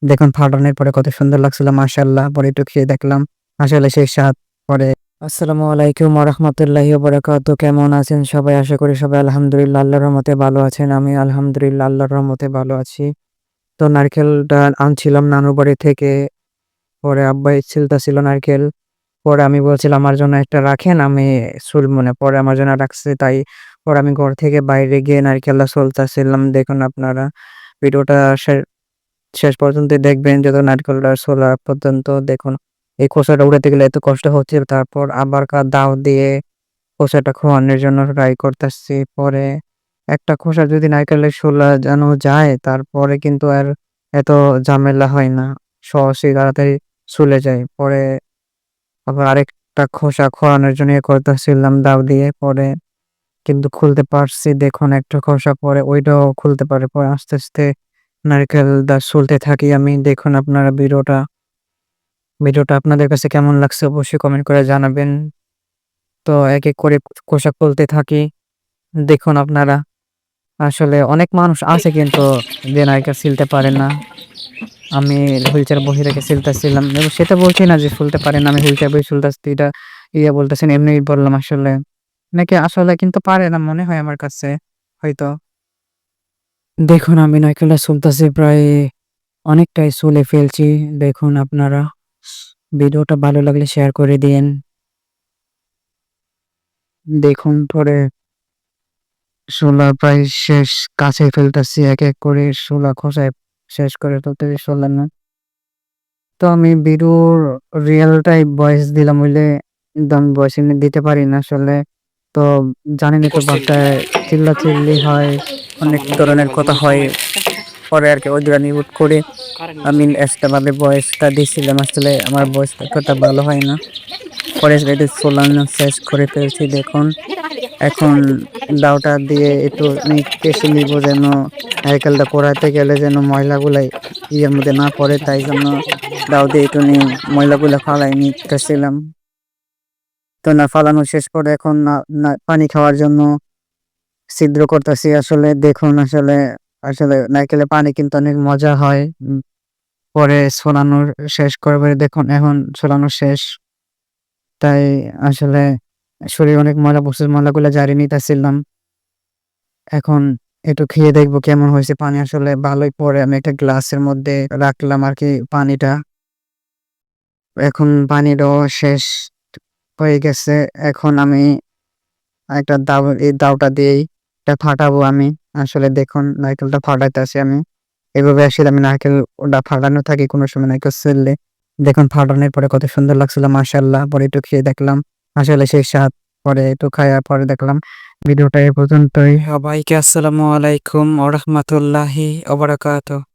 দেখুন ফাটানোর পরে কত সুন্দর লাগছিল মাশাআল্লাহ। পরে একটু খেয়ে দেখলাম। আসলে সেই স্বাদ। পরে আসসালামু আলাইকুম ওয়া রাহমাতুল্লাহি ওয়া বারাকাতুহু। কেমন আছেন সবাই? আশা করি সবাই আলহামদুলিল্লাহ আল্লাহর রহমতে ভালো আছেন। আমি আলহামদুলিল্লাহ আল্লাহর রহমতে ভালো আছি। তো নারকেলটা আনছিলাম নানুর বাড়ি থেকে। পরে আব্বাই ছিলতাছিল নারকেল। পরে আমি বলছিলাম, "আমার জন্য একটা রাখেন, আমি ছুলবো না।" পরে আমার জন্য রাখছে তাই পরে আমি ঘর থেকে বাইরে গিয়ে নারকেলটা ছুলতাছিলাম। দেখুন আপনারা ভিডিওটা শেষ পর্যন্ত দেখবেন যত নারকেলটা ছোলা পর্যন্ত দেখুন। এই খোসাটা উঠাতে গেলে এত কষ্ট হচ্ছে। তারপর আবার দাও দিয়ে খোসাটা খোয়ানোর জন্য ট্রাই করতেছি। পরে একটা খোসা যদি নারকেলের সোলানো যায় তারপরে কিন্তু আর এত ঝামেলা হয় না। সহজেই তাড়াতাড়ি ছুলে যায়। পরে আবার আরেকটা খোসা খোয়ানোর জন্য ইয়ে করতেছিলাম দাও দিয়ে। পরে কিন্তু খুলতে পারছি। দেখুন একটা খোসা পরে ওইটাও খুলতে পারে। পরে আস্তে, আস্তে নারকেলটা ছুলতে থাকি আমি। দেখুন আপনারা ভিডিওটা আপনাদের কাছে কেমন লাগছে অবশ্যই কমেন্ট করে জানাবেন। তো এক, এক করে খোসা খুলতে থাকি। দেখুন আপনারা আসলে অনেক মানুষ আছে কিন্তু যে নারকেল ছিলতে পারে না। আমি হুইলচেয়ারে বসে থেকে ছিলতেছিলাম এবং সেটা বলছি না যে ছুলতে পারে না। আমি হুইলচেয়ারে বসে ছুলতাছি এটা বলতেছেন এমনিই বললাম আসলে। নাকি আসলে কিন্তু পারে না মনে হয় আমার কাছে হয়তো। দেখুন আমি নারকেলটা ছুলতাছি প্রায় অনেকটাই ছুলে ফেলছি। দেখুন আপনারা ভিডিওটা ভালো লাগলে শেয়ার করে দিয়েন। দেখুন পরে শোলা প্রায় শেষ কাছে ফেলতেছি এক, এক করে শোলা খোসায় শেষ করে ফেলতেছি শোলা না। তো আমি ভিডিওর রিয়েল টাইম ভয়েস দিলাম হইলে কিন্তু আমি ভয়েস এমনি দিতে পারি না আসলে। তো জানেনই তো বাসায় চিল্লাচিল্লি হয়, অনেক ধরনের কথা হয়। পরে আরকি ওইগুলা মিউট করে আমি এক্সট্রা ভাবে ভয়েসটা দিছিলাম। আসলে আমার ভয়েসটা এতটা ভালো হয় না। পরে এটা ফোলানো শেষ করে ফেলছি দেখুন। এখন দাউটা দিয়ে একটু টেসে নিব যেন নারকেলটা পোড়াইতে গেলে যেন ময়লাগুলাই ইয়ের মধ্যে না পড়ে। তাই জন্য দাউ দিয়ে একটু ময়লাগুলা ফালাই নিতেছিলাম। তো না ফালানো শেষ করে এখন না পানি খাওয়ার জন্য ছিদ্র করতেছি আসলে দেখুন আসলে নারকেলের পানি কিন্তু অনেক মজা হয়। পরে ছড়ানো শেষ করে দেখুন এখন ছড়ানো শেষ। তাই আসলে শরীরে অনেক ময়লা পড়ছে, ময়লাগুলা ঝাড়িয়ে নিতেছিলাম। এখন একটু খেয়ে দেখবো কেমন হয়েছে পানি আসলে ভালোই পড়ে। আমি একটা গ্লাসের মধ্যে রাখলাম আরকি পানিটা। এখন পানিটাও শেষ হয়ে গেছে। এখন আমি একটা এই দাউটা দিয়েই এটা ফাটাবো আমি। আসলে দেখুন নারকেলটা ফাটাইতেছি আমি। এভাবে আসলে আমি ওটা ফাটানো থাকি কোনো সময় নারকেল ছিললে। দেখুন ফাটানোর পরে কত সুন্দর লাগছিল মাশাআল্লাহ। পরে একটু খেয়ে দেখলাম। আসলে সেই স্বাদ। পরে একটু খাইয়া পরে দেখলাম ভিডিওটা এ পর্যন্তই। সবাইকে আসসালামু আলাইকুম ওয়া রাহমাতুল্লাহি ওয়া বারাকাতুহু।